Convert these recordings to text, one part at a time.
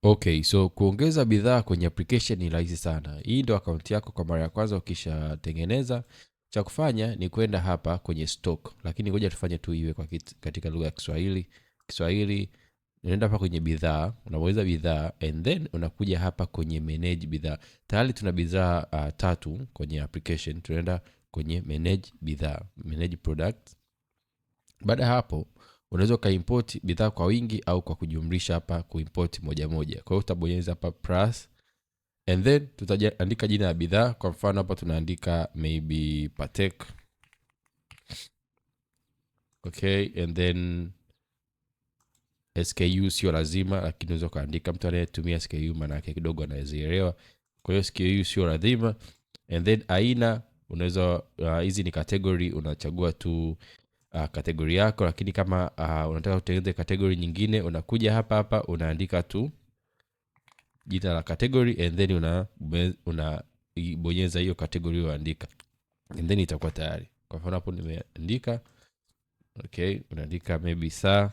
Okay, so kuongeza bidhaa kwenye application ni rahisi sana. Hii ndo akaunti yako kwa mara ya kwanza ukishatengeneza. Cha kufanya ni kwenda hapa kwenye stock, lakini ngoja tufanye tu iwe katika lugha ya Kiswahili. Unaenda hapa kwenye bidhaa, unabonyeza bidhaa and then unakuja hapa kwenye manage bidhaa. Tayari tuna bidhaa 3 kwenye application. Tunaenda kwenye manage bidhaa, manage product. Baada hapo unaweza ukaimport bidhaa kwa wingi au kwa kujumlisha hapa kuimport moja moja. Kwa hiyo utabonyeza hapa plus and then tutaandika jina la bidhaa. Kwa mfano hapa tunaandika maybe Patek. Okay, and then SKU sio lazima, lakini unaweza kaandika. Mtu anayetumia SKU maana yake kidogo anazielewa. Kwa hiyo SKU sio lazima. And then aina unaweza hizi ni category, unachagua tu category yako, lakini kama unataka kutengeneza category nyingine unakuja hapa unaandika tu jina la category and then unabonyeza hiyo category unaandika and then itakuwa tayari. Kwa mfano hapo nimeandika, okay, unaandika maybe saa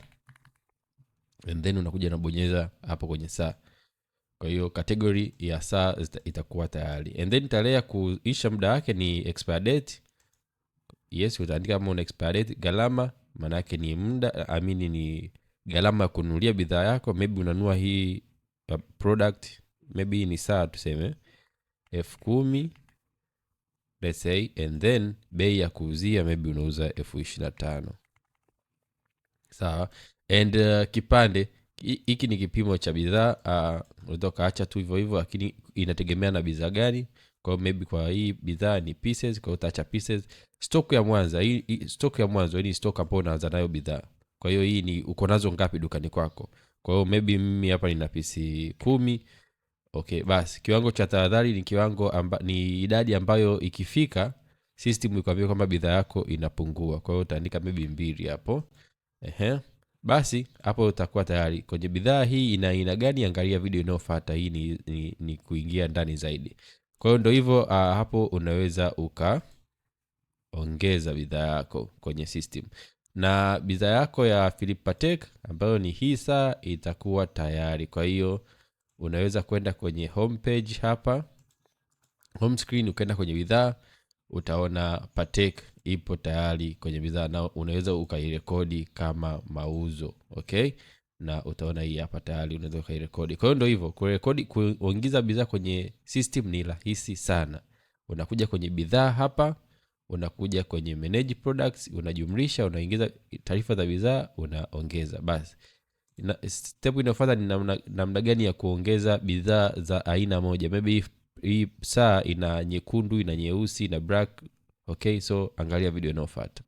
and then unakuja unabonyeza hapo kwenye saa. Kwa hiyo category ya saa itakuwa tayari and then tarehe ya kuisha muda wake ni expire date. Yes, utaandika kama una expire date. Gharama maana yake ni muda, ni gharama ya kununulia bidhaa yako. Maybe unanunua hii product, maybe ni saa tuseme 10,000 let's say, and then bei ya kuuzia maybe unauza 25,000. Sawa. And kipande hiki ni kipimo cha bidhaa. Unaweza kaacha tu hivyo lakini inategemea na bidhaa gani. Kwa maybe kwa hii bidhaa ni pieces, kwa utaacha pieces. Stock ya mwanzo, hii stock ambayo unaanza nayo bidhaa. Kwa hiyo hii ni uko nazo ngapi dukani kwako. Kwa hiyo maybe mimi hapa nina pisi 10. Okay, basi kiwango cha tahadhari ni ni idadi ambayo ikifika system ikwambia kwamba bidhaa yako inapungua. Kwa hiyo utaandika maybe 2 hapo. Basi hapo utakuwa tayari. Kwenye bidhaa hii ina aina gani, angalia video inayofuata. Hii ni kuingia ndani zaidi. Kwa hiyo ndio hivyo, hapo unaweza ukaongeza bidhaa yako kwenye system. Na bidhaa yako ya Philippe Patek ambayo ni hii saa itakuwa tayari. Kwa hiyo unaweza kwenda kwenye homepage hapa, home screen, ukaenda kwenye bidhaa, utaona Patek ipo tayari kwenye bidhaa na unaweza ukairekodi kama mauzo. Okay, na utaona hii hapa tayari unaweza ukairekodi. Kwa hiyo ndio hivyo, kurekodi, kuongeza bidhaa kwenye system ni rahisi sana. Unakuja kwenye bidhaa hapa, unakuja kwenye manage products, unajumlisha, unaingiza taarifa za bidhaa, unaongeza. Basi step inayofuata ni namna gani ya kuongeza bidhaa za aina moja. Maybe hii saa ina nyekundu, ina nyeusi, ina black. Okay, so angalia video inayofuata.